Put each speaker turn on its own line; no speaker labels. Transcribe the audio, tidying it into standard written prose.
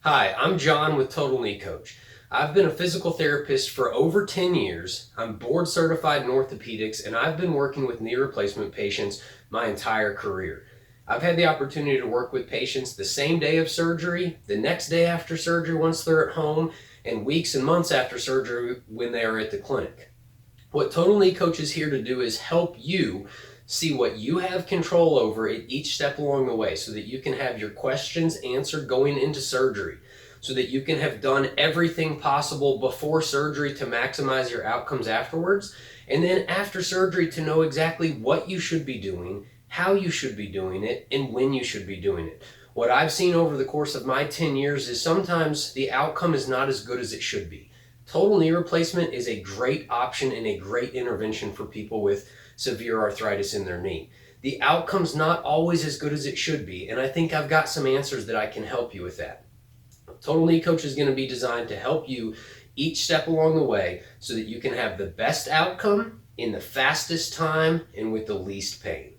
Hi, I'm John with Total Knee Coach. I've been a physical therapist for over 10 years. I'm board certified in orthopedics, and I've been working with knee replacement patients my entire career. I've had the opportunity to work with patients the same day of surgery, the next day after surgery once they're at home, and weeks and months after surgery when they are at the clinic. What Total Knee Coach is here to do is help you see what you have control over at each step along the way so that you can have your questions answered going into surgery, so that you can have done everything possible before surgery to maximize your outcomes afterwards, and then after surgery to know exactly what you should be doing, how you should be doing it, and when you should be doing it. What I've seen over the course of my 10 years is sometimes the outcome is not as good as it should be. Total knee replacement is a great option and a great intervention for people with severe arthritis in their knee. The outcome's not always as good as it should be, and I think I've got some answers that I can help you with that. Total Knee Coach is going to be designed to help you each step along the way so that you can have the best outcome in the fastest time and with the least pain.